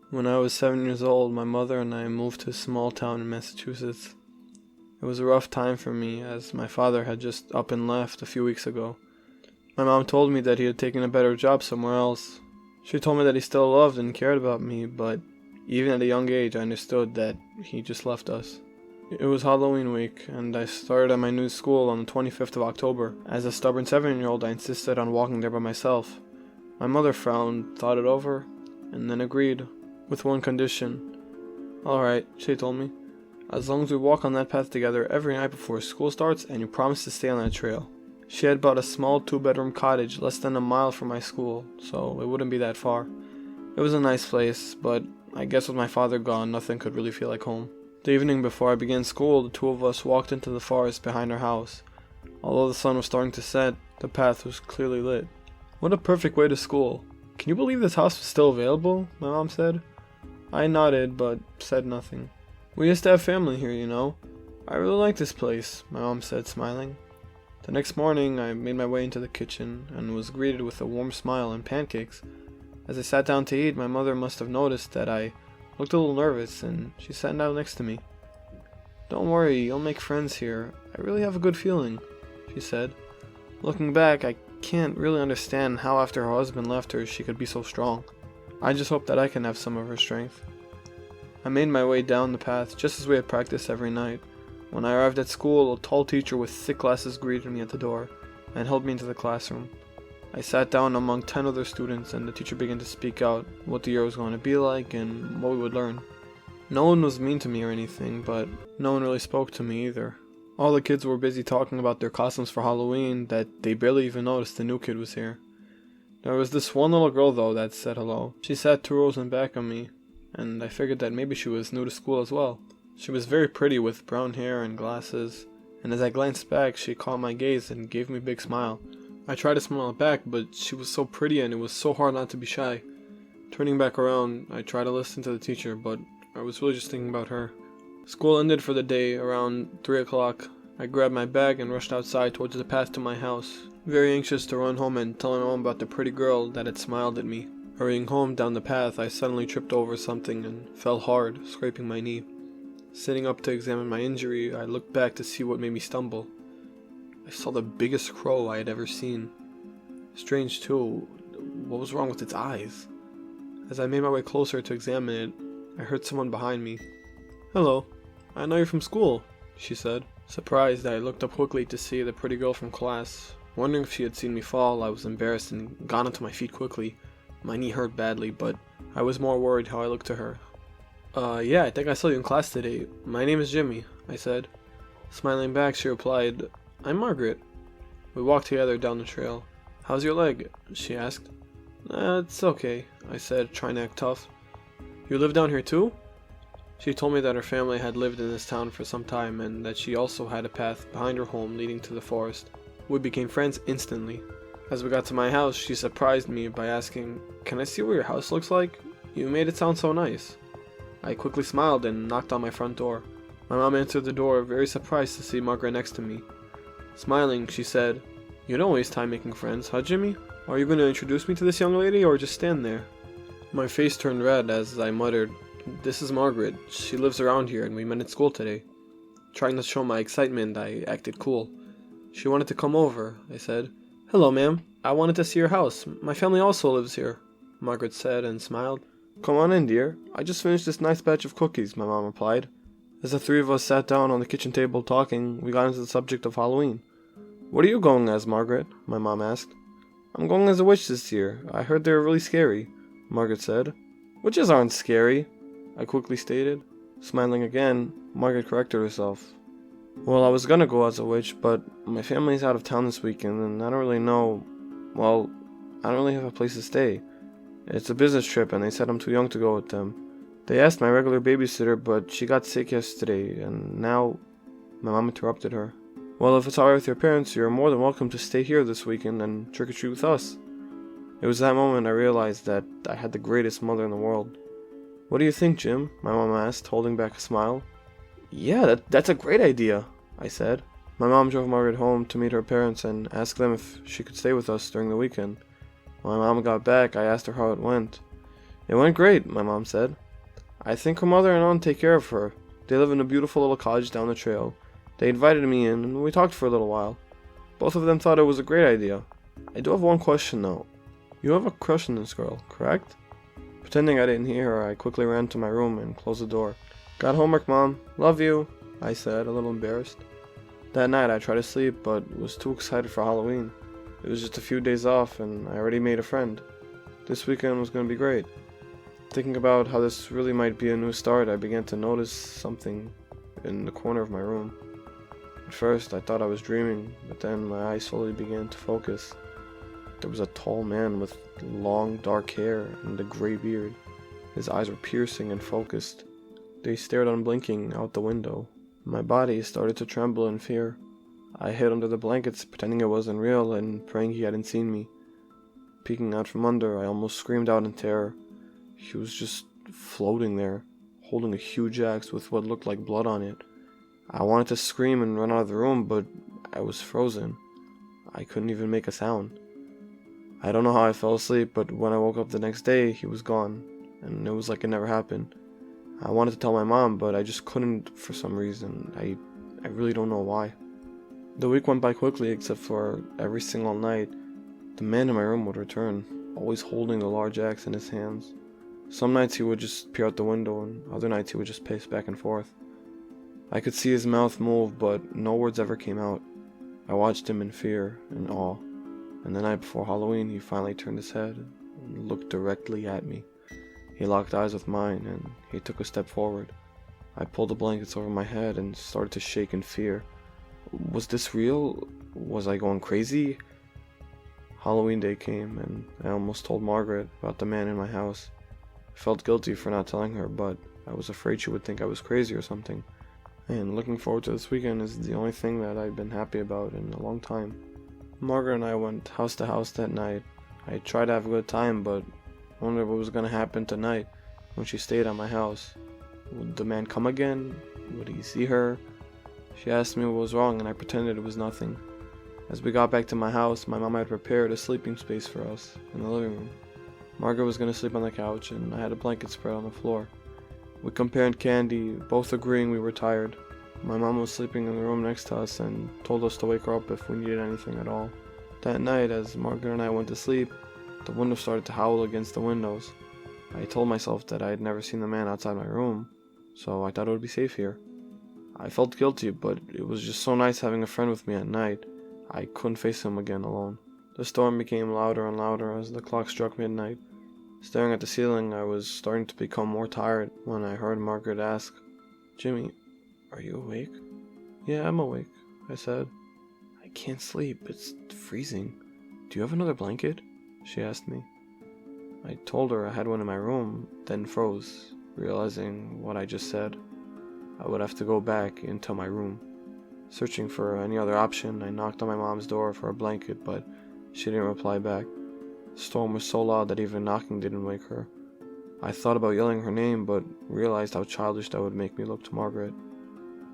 When I was 7 years old, my mother and I moved to a small town in Massachusetts. It was a rough time for me, as my father had just up and left a few weeks ago. My mom told me that he had taken a better job somewhere else. She told me that he still loved and cared about me, but even at a young age I understood that he just left us. It was Halloween week, and I started at my new school on the 25th of October. As a stubborn 7-year-old, I insisted on walking there by myself. My mother frowned, thought it over, and then agreed, with one condition. "Alright," she told me. "As long as we walk on that path together every night before school starts, and you promise to stay on that trail." She had bought a small 2-bedroom cottage less than a mile from my school, so it wouldn't be that far. It was a nice place, but I guess with my father gone, nothing could really feel like home. The evening before I began school, the two of us walked into the forest behind our house. Although the sun was starting to set, the path was clearly lit. "What a perfect way to school. Can you believe this house was still available?" my mom said. I nodded, but said nothing. "We used to have family here, you know. I really like this place," my mom said, smiling. The next morning, I made my way into the kitchen, and was greeted with a warm smile and pancakes. As I sat down to eat, my mother must have noticed that I looked a little nervous, and she sat down next to me. "Don't worry, you'll make friends here. I really have a good feeling," she said. Looking back, I can't really understand how after her husband left her, she could be so strong. I just hope that I can have some of her strength. I made my way down the path just as we had practiced every night. When I arrived at school, a tall teacher with thick glasses greeted me at the door and helped me into the classroom. I sat down among 10 other students, and the teacher began to speak out what the year was going to be like and what we would learn. No one was mean to me or anything, but no one really spoke to me either. All the kids were busy talking about their costumes for Halloween that they barely even noticed the new kid was here. There was this one little girl though that said hello. She sat 2 rows in back of me, and I figured that maybe she was new to school as well. She was very pretty with brown hair and glasses, and as I glanced back, she caught my gaze and gave me a big smile. I tried to smile back, but she was so pretty and it was so hard not to be shy. Turning back around, I tried to listen to the teacher, but I was really just thinking about her. School ended for the day around 3 o'clock. I grabbed my bag and rushed outside towards the path to my house, very anxious to run home and tell my mom about the pretty girl that had smiled at me. Hurrying home down the path, I suddenly tripped over something and fell hard, scraping my knee. Sitting up to examine my injury, I looked back to see what made me stumble. I saw the biggest crow I had ever seen. Strange too, what was wrong with its eyes? As I made my way closer to examine it, I heard someone behind me. "Hello, I know you're from school," she said. Surprised, I looked up quickly to see the pretty girl from class. Wondering if she had seen me fall, I was embarrassed and got onto my feet quickly. My knee hurt badly, but I was more worried how I looked to her. Yeah, I think I saw you in class today. My name is Jimmy," I said. Smiling back, she replied, "I'm Margaret." We walked together down the trail. "How's your leg?" she asked. It's okay," I said, trying to act tough. "You live down here too?" She told me that her family had lived in this town for some time and that she also had a path behind her home leading to the forest. We became friends instantly. As we got to my house, she surprised me by asking, "Can I see what your house looks like? You made it sound so nice." I quickly smiled and knocked on my front door. My mom answered the door, very surprised to see Margaret next to me. Smiling, she said, "You don't waste time making friends, huh, Jimmy? Are you going to introduce me to this young lady or just stand there?" My face turned red as I muttered, "This is Margaret. She lives around here and we met at school today." Trying to show my excitement, I acted cool. "She wanted to come over," I said. "Hello, ma'am. I wanted to see your house. My family also lives here," Margaret said and smiled. "Come on in, dear. I just finished this nice batch of cookies," my mom replied. As the 3 of us sat down on the kitchen table talking, we got into the subject of Halloween. "What are you going as, Margaret?" my mom asked. "I'm going as a witch this year. I heard they were really scary," Margaret said. "Witches aren't scary," I quickly stated. Smiling again, Margaret corrected herself. "Well, I was gonna go as a witch, but my family's out of town this weekend and I don't really know... Well, I don't really have a place to stay. It's a business trip and they said I'm too young to go with them. They asked my regular babysitter, but she got sick yesterday, and now..." My mom interrupted her. "Well, if it's alright with your parents, you're more than welcome to stay here this weekend and trick-or-treat with us." It was that moment I realized that I had the greatest mother in the world. "What do you think, Jim?" my mom asked, holding back a smile. "Yeah, that's a great idea," I said. My mom drove Margaret home to meet her parents and asked them if she could stay with us during the weekend. When my mom got back, I asked her how it went. It went great, my mom said. I think her mother and aunt take care of her. They live in a beautiful little cottage down the trail. They invited me in and we talked for a little while. Both of them thought it was a great idea. I do have one question though. You have a crush on this girl, correct? Pretending I didn't hear her, I quickly ran to my room and closed the door. Got homework, Mom. Love you, I said, a little embarrassed. That night I tried to sleep, but was too excited for Halloween. It was just a few days off and I already made a friend. This weekend was going to be great. Thinking about how this really might be a new start, I began to notice something in the corner of my room. At first I thought I was dreaming, but then my eyes slowly began to focus. There was a tall man with long dark hair and a gray beard. His eyes were piercing and focused. They stared unblinking out the window. My body started to tremble in fear. I hid under the blankets, pretending it wasn't real and praying he hadn't seen me. Peeking out from under, I almost screamed out in terror. He was just floating there, holding a huge axe with what looked like blood on it. I wanted to scream and run out of the room, but I was frozen. I couldn't even make a sound. I don't know how I fell asleep, but when I woke up the next day, he was gone, and it was like it never happened. I wanted to tell my mom, but I just couldn't for some reason. I really don't know why. The week went by quickly, except for every single night, the man in my room would return, always holding the large axe in his hands. Some nights he would just peer out the window, and other nights he would just pace back and forth. I could see his mouth move, but no words ever came out. I watched him in fear and awe, and the night before Halloween he finally turned his head and looked directly at me. He locked eyes with mine, and he took a step forward. I pulled the blankets over my head and started to shake in fear. Was this real? Was I going crazy? Halloween day came, and I almost told Margaret about the man in my house. I felt guilty for not telling her, but I was afraid she would think I was crazy or something. And looking forward to this weekend is the only thing that I've been happy about in a long time. Margaret and I went house to house that night. I tried to have a good time, but I wondered what was going to happen tonight when she stayed at my house. Would the man come again? Would he see her? She asked me what was wrong, and I pretended it was nothing. As we got back to my house, my mom had prepared a sleeping space for us in the living room. Margaret was going to sleep on the couch, and I had a blanket spread on the floor. We compared candy, both agreeing we were tired. My mom was sleeping in the room next to us and told us to wake her up if we needed anything at all. That night, as Margaret and I went to sleep, the wind started to howl against the windows. I told myself that I had never seen the man outside my room, so I thought it would be safe here. I felt guilty, but it was just so nice having a friend with me at night. I couldn't face him again alone. The storm became louder and louder as the clock struck midnight. Staring at the ceiling, I was starting to become more tired when I heard Margaret ask, "Jimmy, are you awake?" "Yeah, I'm awake," I said. "I can't sleep. It's freezing. Do you have another blanket?" she asked me. I told her I had one in my room, then froze, realizing what I just said. I would have to go back into my room. Searching for any other option, I knocked on my mom's door for a blanket, but she didn't reply back. The storm was so loud that even knocking didn't wake her. I thought about yelling her name, but realized how childish that would make me look to Margaret.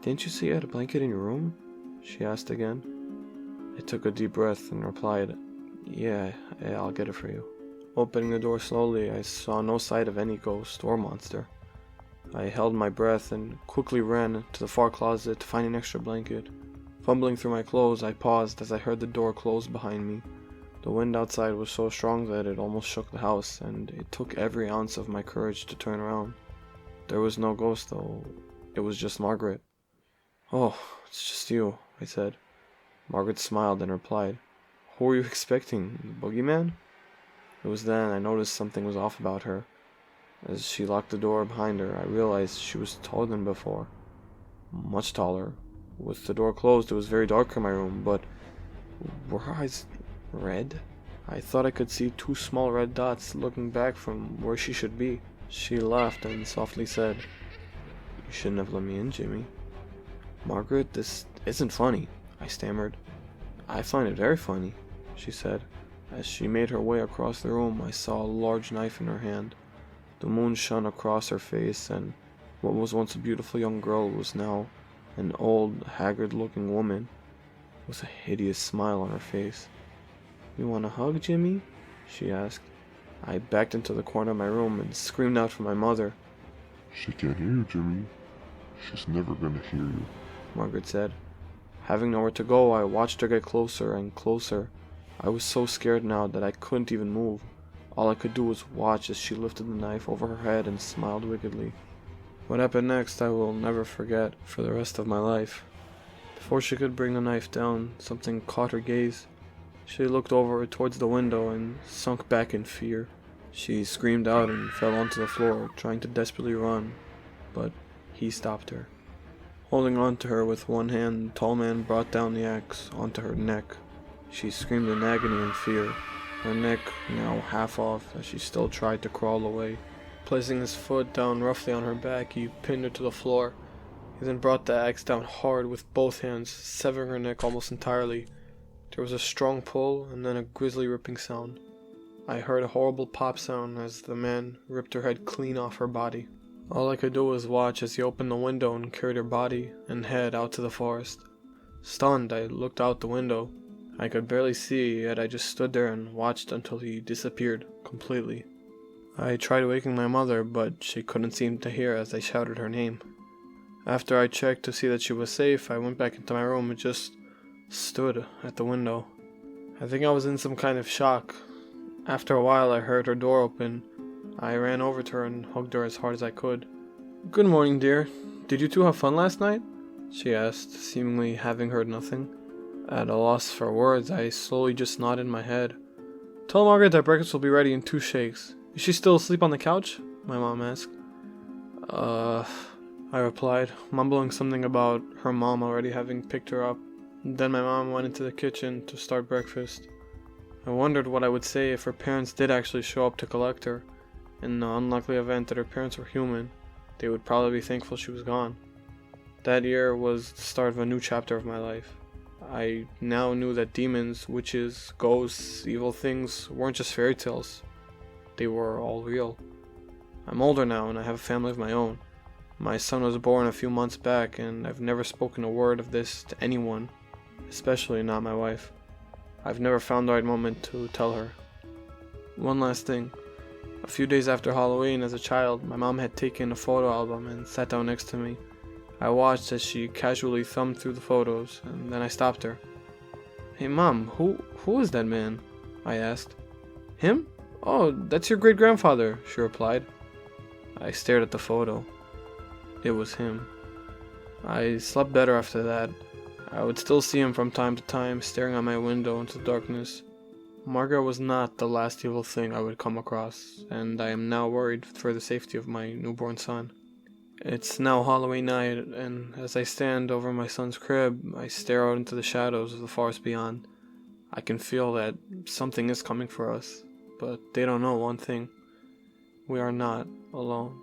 "Didn't you say you had a blanket in your room?" she asked again. I took a deep breath and replied, Yeah, I'll get it for you." Opening the door slowly, I saw no sight of any ghost or monster. I held my breath and quickly ran to the far closet to find an extra blanket. Fumbling through my clothes, I paused as I heard the door close behind me. The wind outside was so strong that it almost shook the house, and it took every ounce of my courage to turn around. There was no ghost, though. It was just Margaret. "Oh, it's just you," I said. Margaret smiled and replied, "Who were you expecting? The boogeyman?" It was then I noticed something was off about her. As she locked the door behind her, I realized she was taller than before. Much taller. With the door closed, it was very dark in my room, but were her eyes red? I thought I could see two small red dots looking back from where she should be. She laughed and softly said, "You shouldn't have let me in, Jimmy." "Margaret, this isn't funny," I stammered. "I find it very funny," she said. As she made her way across the room, I saw a large knife in her hand. The moon shone across her face, and what was once a beautiful young girl was now an old, haggard-looking woman with a hideous smile on her face. "You want a hug, Jimmy?" she asked. I backed into the corner of my room and screamed out for my mother. "She can't hear you, Jimmy. She's never gonna hear you," Margaret said. Having nowhere to go, I watched her get closer and closer. I was so scared now that I couldn't even move. All I could do was watch as she lifted the knife over her head and smiled wickedly. What happened next I will never forget for the rest of my life. Before she could bring the knife down, something caught her gaze. She looked over towards the window and sunk back in fear. She screamed out and fell onto the floor, trying to desperately run, but he stopped her. Holding on to her with one hand, the tall man brought down the axe onto her neck. She screamed in agony and fear, her neck now half off as she still tried to crawl away. Placing his foot down roughly on her back, he pinned her to the floor. He then brought the axe down hard with both hands, severing her neck almost entirely. There was a strong pull and then a grisly ripping sound. I heard a horrible pop sound as the man ripped her head clean off her body. All I could do was watch as he opened the window and carried her body and head out to the forest. Stunned, I looked out the window. I could barely see, yet I just stood there and watched until he disappeared completely. I tried waking my mother, but she couldn't seem to hear as I shouted her name. After I checked to see that she was safe, I went back into my room and just stood at the window. I think I was in some kind of shock. After a while, I heard her door open. I ran over to her and hugged her as hard as I could. "Good morning, dear. Did you two have fun last night?" she asked, seemingly having heard nothing. At a loss for words, I slowly just nodded my head. "Tell Margaret that breakfast will be ready in 2 shakes. Is she still asleep on the couch?" my mom asked. I replied, mumbling something about her mom already having picked her up. Then my mom went into the kitchen to start breakfast. I wondered what I would say if her parents did actually show up to collect her. In the unlikely event that her parents were human, they would probably be thankful she was gone. That year was the start of a new chapter of my life. I now knew that demons, witches, ghosts, evil things weren't just fairy tales. They were all real. I'm older now and I have a family of my own. My son was born a few months back and I've never spoken a word of this to anyone, especially not my wife. I've never found the right moment to tell her. One last thing. A few days after Halloween, as a child, my mom had taken a photo album and sat down next to me. I watched as she casually thumbed through the photos, and then I stopped her. "Hey Mom, who is that man?" I asked. "Him? Oh, that's your great-grandfather," she replied. I stared at the photo. It was him. I slept better after that. I would still see him from time to time, staring out my window into the darkness. Margaret was not the last evil thing I would come across, and I am now worried for the safety of my newborn son. It's now Halloween night, and as I stand over my son's crib, I stare out into the shadows of the forest beyond. I can feel that something is coming for us, but they don't know one thing. We are not alone.